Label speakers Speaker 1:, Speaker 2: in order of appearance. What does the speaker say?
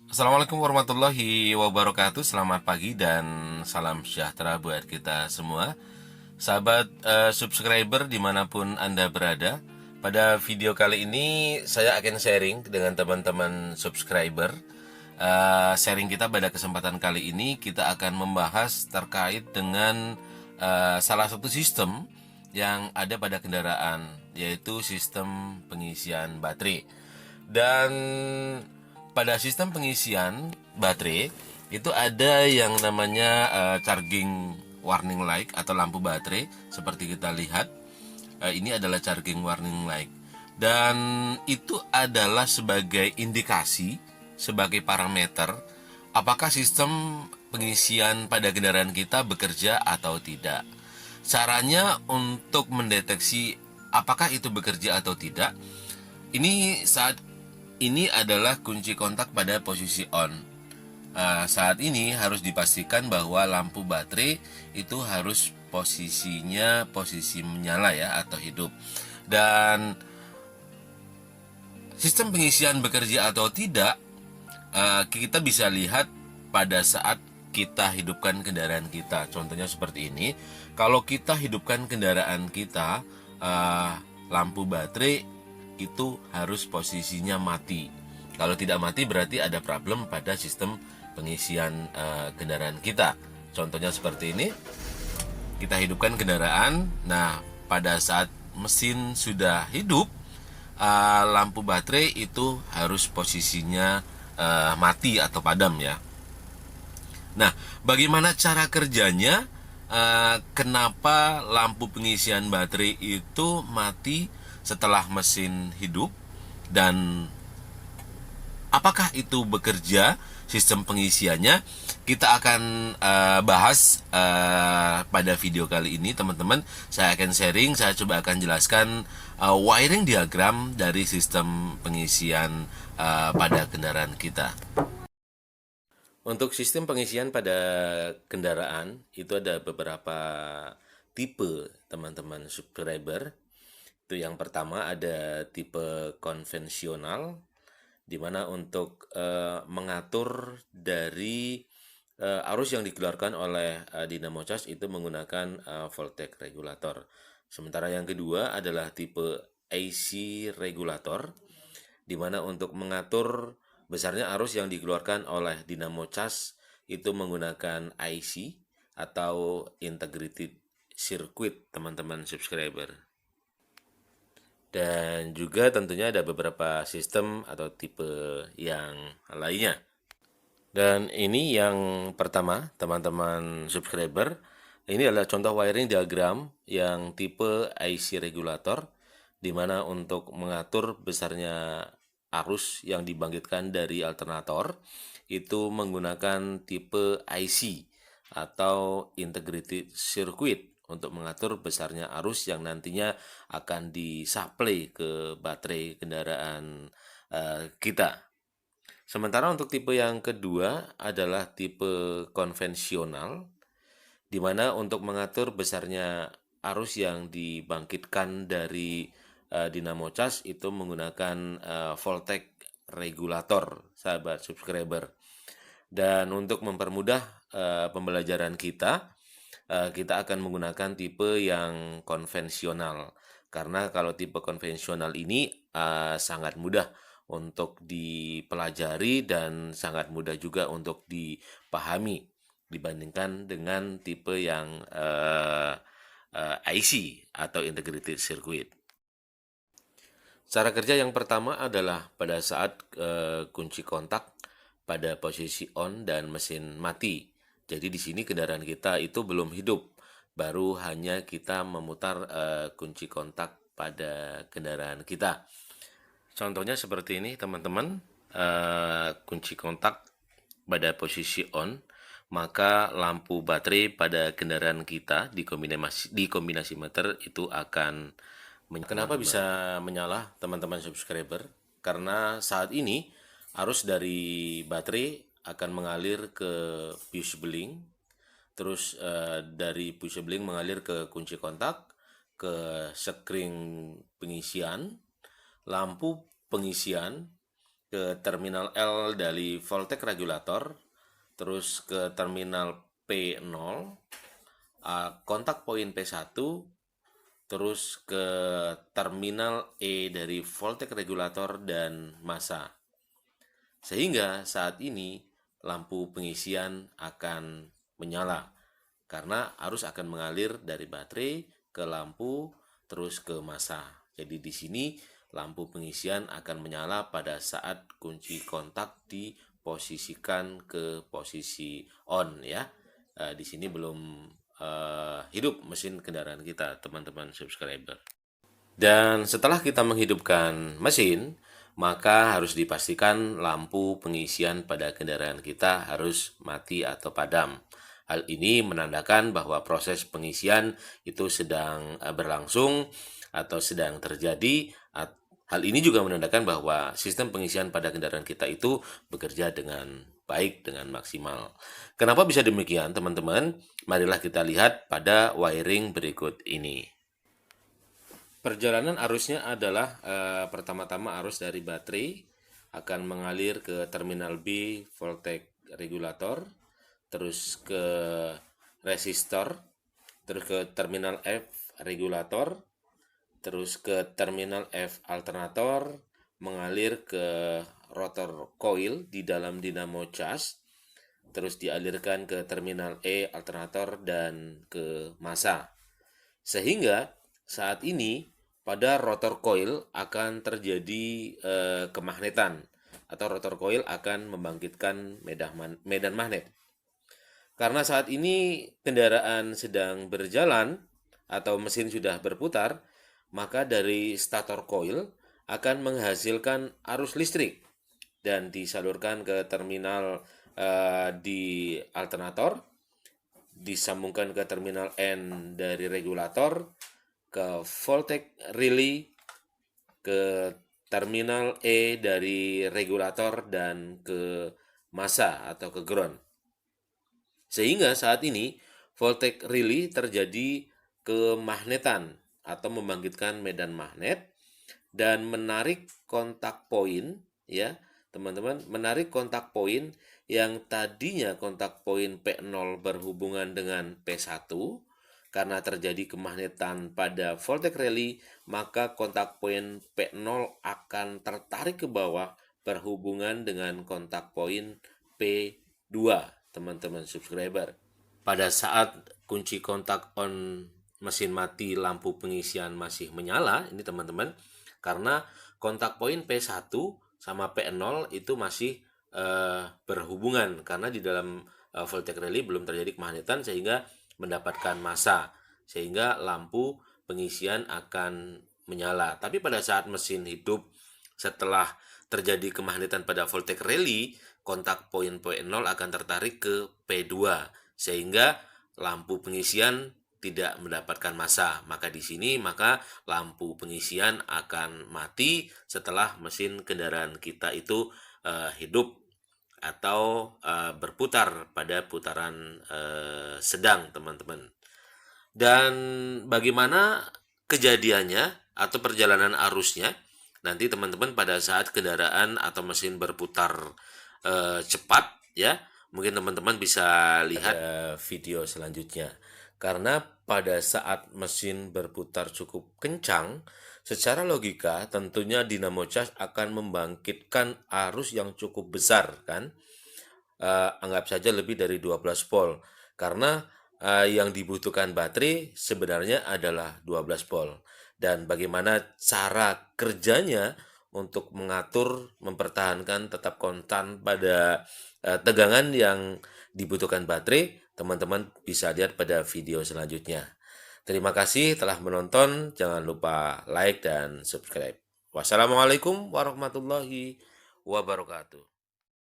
Speaker 1: Assalamualaikum warahmatullahi wabarakatuh. Selamat pagi dan salam sejahtera buat kita semua. Sahabat subscriber dimanapun Anda berada. Pada video kali ini saya akan sharing dengan teman-teman subscriber. Sharing kita pada kesempatan kali ini kita akan membahas terkait dengan salah satu sistem yang ada pada kendaraan, yaitu sistem pengisian baterai. Dan pada sistem pengisian baterai itu ada yang namanya charging warning light atau lampu baterai seperti kita lihat. Ini adalah charging warning light dan itu adalah sebagai indikasi, sebagai parameter apakah sistem pengisian pada kendaraan kita bekerja atau tidak. Caranya untuk mendeteksi apakah itu bekerja atau tidak, ini adalah kunci kontak pada posisi on. Saat ini harus dipastikan bahwa lampu baterai itu harus posisinya posisi menyala ya, atau hidup. Dan sistem pengisian bekerja atau tidak, kita bisa lihat pada saat kita hidupkan kendaraan kita. Contohnya seperti ini. Kalau kita hidupkan kendaraan kita, lampu baterai itu harus posisinya mati. Kalau tidak mati berarti ada problem pada sistem pengisian kendaraan kita. Contohnya seperti ini. Kita hidupkan kendaraan. Nah, pada saat mesin sudah hidup, lampu baterai itu harus posisinya mati atau padam ya. Nah, bagaimana cara kerjanya? Kenapa lampu pengisian baterai itu mati setelah mesin hidup, dan apakah itu bekerja sistem pengisiannya? Kita akan bahas pada video kali ini, teman-teman. Saya akan sharing, saya coba akan jelaskan wiring diagram dari sistem pengisian pada kendaraan kita. Untuk sistem pengisian pada kendaraan itu ada beberapa tipe, teman-teman subscriber. Itu yang pertama ada tipe konvensional, di mana untuk mengatur dari arus yang dikeluarkan oleh dinamo charge itu menggunakan voltage regulator. Sementara yang kedua adalah tipe AC regulator, di mana untuk mengatur besarnya arus yang dikeluarkan oleh dinamo charge itu menggunakan IC atau integrated circuit, teman-teman subscriber. Dan juga tentunya ada beberapa sistem atau tipe yang lainnya. Dan ini yang pertama, teman-teman subscriber. Ini adalah contoh wiring diagram yang tipe IC regulator, di mana untuk mengatur besarnya arus yang dibangkitkan dari alternator itu menggunakan tipe IC atau integrated circuit untuk mengatur besarnya arus yang nantinya akan disuplai ke baterai kendaraan kita. Sementara untuk tipe yang kedua adalah tipe konvensional, di mana untuk mengatur besarnya arus yang dibangkitkan dari dinamo charge itu menggunakan voltage regulator, sahabat subscriber. Dan untuk mempermudah pembelajaran kita, kita akan menggunakan tipe yang konvensional. Karena kalau tipe konvensional ini sangat mudah untuk dipelajari dan sangat mudah juga untuk dipahami dibandingkan dengan tipe yang IC atau integrated circuit. Cara kerja yang pertama adalah pada saat kunci kontak pada posisi on dan mesin mati. Jadi di sini kendaraan kita itu belum hidup, baru hanya kita memutar kunci kontak pada kendaraan kita. Contohnya seperti ini, teman-teman. Kunci kontak pada posisi on, maka lampu baterai pada kendaraan kita di kombinasi meter itu akan menyala. Kenapa bisa menyala, teman-teman subscriber? Karena saat ini arus dari baterai akan mengalir ke fuse beling, terus dari fuse beling mengalir ke kunci kontak, ke sekring pengisian, lampu pengisian, ke terminal L dari voltage regulator, terus ke terminal P0, kontak poin P1, terus ke terminal E dari voltage regulator dan massa. Sehingga saat ini lampu pengisian akan menyala karena arus akan mengalir dari baterai ke lampu terus ke massa. Jadi di sini lampu pengisian akan menyala pada saat kunci kontak diposisikan ke posisi on ya. Di sini belum hidup mesin kendaraan kita, teman-teman subscriber. Dan setelah kita menghidupkan mesin, maka harus dipastikan lampu pengisian pada kendaraan kita harus mati atau padam. Hal ini menandakan bahwa proses pengisian itu sedang berlangsung atau sedang terjadi. Hal ini juga menandakan bahwa sistem pengisian pada kendaraan kita itu bekerja dengan baik, dengan maksimal. Kenapa bisa demikian, teman-teman? Marilah kita lihat pada wiring berikut ini. Perjalanan arusnya adalah pertama-tama arus dari baterai akan mengalir ke terminal B voltage regulator, terus ke resistor, terus ke terminal F regulator, terus ke terminal F alternator, mengalir ke rotor coil di dalam dinamo cas, terus dialirkan ke terminal E alternator dan ke massa. Sehingga saat ini pada rotor coil akan terjadi kemagnetan atau rotor coil akan membangkitkan medan magnet. Karena saat ini kendaraan sedang berjalan atau mesin sudah berputar, maka dari stator coil akan menghasilkan arus listrik dan disalurkan ke terminal di alternator, disambungkan ke terminal N dari regulator, ke voltage relay, ke terminal E dari regulator, dan ke massa atau ke ground. Sehingga saat ini voltage relay terjadi kemagnetan atau membangkitkan medan magnet dan menarik kontak poin ya, teman-teman, menarik kontak poin yang tadinya kontak poin P0 berhubungan dengan P1. Karena terjadi kemagnetan pada voltage relay, maka kontak poin P0 akan tertarik ke bawah berhubungan dengan kontak poin P2, teman-teman subscriber. Pada saat kunci kontak on mesin mati, lampu pengisian masih menyala, ini teman-teman, karena kontak poin P1 sama P0 itu masih berhubungan karena di dalam voltage relay belum terjadi kemagnetan sehingga mendapatkan massa, sehingga lampu pengisian akan menyala. Tapi pada saat mesin hidup setelah terjadi kemagnetan pada voltage relay, kontak poin P0 akan tertarik ke P2 sehingga lampu pengisian tidak mendapatkan massa. Maka di sini lampu pengisian akan mati setelah mesin kendaraan kita itu hidup atau berputar pada putaran sedang, teman-teman. Dan bagaimana kejadiannya atau perjalanan arusnya, nanti teman-teman pada saat kendaraan atau mesin berputar cepat ya, mungkin teman-teman bisa lihat video selanjutnya. Karena pada saat mesin berputar cukup kencang, secara logika tentunya dinamo cas akan membangkitkan arus yang cukup besar kan. Anggap saja lebih dari 12 volt. Karena yang dibutuhkan baterai sebenarnya adalah 12 volt. Dan bagaimana cara kerjanya untuk mengatur, mempertahankan tetap konstan pada tegangan yang dibutuhkan baterai, teman-teman bisa lihat pada video selanjutnya. Terima kasih telah menonton, jangan lupa like dan subscribe. Wassalamualaikum warahmatullahi wabarakatuh.